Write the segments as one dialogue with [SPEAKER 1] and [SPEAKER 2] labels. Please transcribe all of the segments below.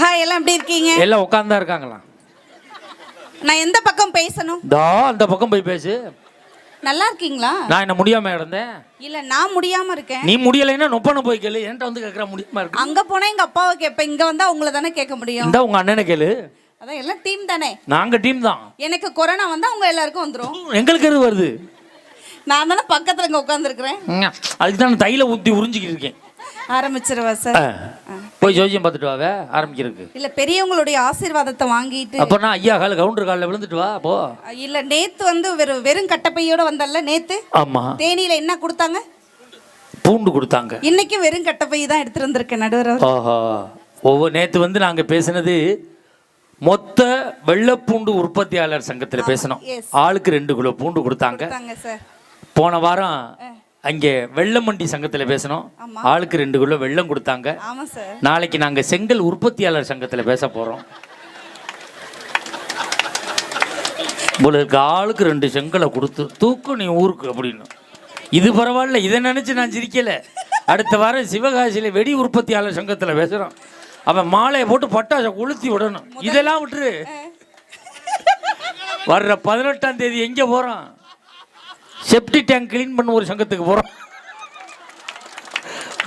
[SPEAKER 1] Hi, எல்லாம் எப்படி இருக்கீங்க?
[SPEAKER 2] எல்லாம் உட்கார்ந்தா இருக்காங்களா?
[SPEAKER 1] நான் எந்த பக்கம் பேசணும்?
[SPEAKER 2] அந்த பக்கம் போய் பேசு.
[SPEAKER 1] நல்லா இருக்கீங்களா?
[SPEAKER 2] நான் என்ன முடியாம இருந்தேன்?
[SPEAKER 1] இல்ல, நான் முடியாம இருக்கேன்.
[SPEAKER 2] நீ முடியலைன்னா நொப்பன போய் கேளு. என்கிட்ட வந்து கேட்கற முடியுமா இருக்கு?
[SPEAKER 1] அங்க போனா எங்க அப்பாவை கேட்பேன், இங்க வந்தா உங்களை தானே கேட்க முடியும்.
[SPEAKER 2] இந்த உங்க அண்ணனை கேளு.
[SPEAKER 1] அதான் எல்லாம் டீம் தானே.
[SPEAKER 2] நாங்க டீம் தான்.
[SPEAKER 1] எனக்கு கொரோனா வந்தா உங்க எல்லாருக்கும் வந்துரும்.
[SPEAKER 2] எங்களுக்கு எது வருது?
[SPEAKER 1] நான் தானே பக்கத்துல இங்க உட்கார்ந்துருக்கிறேன்.
[SPEAKER 2] அதுக்கு தான் தைல ஊத்தி உறிஞ்சிக்கிட்டு இருக்கேன்.
[SPEAKER 1] ஆரம்பிச்சிருவா சார்.
[SPEAKER 2] போய் ஜோசியம் பார்த்துட்டு வாவே ஆரம்பிக்கிறதுக்கு.
[SPEAKER 1] இல்ல, பெரியவங்களுடைய ஆசீர்வாதத்தை வாங்கிட்டு
[SPEAKER 2] அப்ப நான் ஐயா கால கவுண்டர் காலில் விழுந்துட்டு வா போ.
[SPEAKER 1] இல்ல, நேத்து வந்து வெறும் கட்டப்பையோட வந்தல்ல நேத்து.
[SPEAKER 2] ஆமா.
[SPEAKER 1] தேனியில என்ன கொடுத்தாங்க?
[SPEAKER 2] பூண்டு கொடுத்தாங்க.
[SPEAKER 1] இன்னைக்கு வெறும் கட்டப்பை தான் எடுத்துட்டு வந்திருக்கேன் நடுவர்.
[SPEAKER 2] ஆஹா. ஒவ்வொரு நேத்து வந்து நாங்க பேசினது மொத்த வெள்ளப்பூண்டு உற்பத்தியாளர் சங்கத்தில் பேசணும். ஆளுக்கு 2 கிலோ பூண்டு கொடுத்தாங்க
[SPEAKER 1] சார்.
[SPEAKER 2] போன வாரம் அங்கே வெள்ளமண்டி சங்கத்தில் பேசணும். ஆளுக்கு 2 கிலோ வெள்ளம் கொடுத்தாங்க. நாளைக்கு நாங்க செங்கல் உற்பத்தியாளர் சங்கத்தில் பேச போறோம். உங்களுக்கு ஆளுக்கு 2 செங்கலை கொடுத்து தூக்கு நீ ஊருக்கு அப்படின்னு. இது பரவாயில்ல, இதை நினைச்சு நான் சிரிக்கல. அடுத்த வாரம் சிவகாசியில வெடி உற்பத்தியாளர் சங்கத்தில் பேசுறோம். அவன் மாலையை போட்டு பட்டாசை கொளுத்தி விடணும். இதெல்லாம் விட்டுரு. வர்ற 18ஆம் தேதி எங்க போறோம்? செப்டி டேங்க் கிளீன் பண்ண ஒரு சங்கத்துக்கு போறோம்.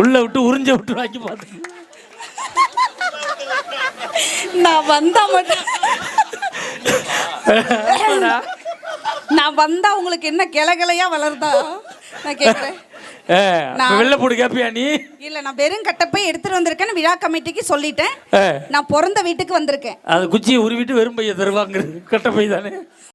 [SPEAKER 2] உள்ள விட்டு உறிஞ்ச விட்டு வாங்கி பார்த்து
[SPEAKER 1] நான் வந்தா மட்டும் நான் வந்தா உங்களுக்கு என்ன கிளையா வளர்ந்தா நான் கேக்குறேன்.
[SPEAKER 2] வெள்ள போடு கேப்பியா நீ?
[SPEAKER 1] இல்ல, நான் வெறும் கட்டப்பை எடுத்துட்டு வந்திருக்கேன். விழா கமிட்டிக்கு சொல்லிட்டேன். நான் பிறந்த வீட்டுக்கு வந்திருக்கேன்.
[SPEAKER 2] அது குச்சியை உருவிட்டு வெறும் பைய தருவாங்க. கட்டப்பை தானே.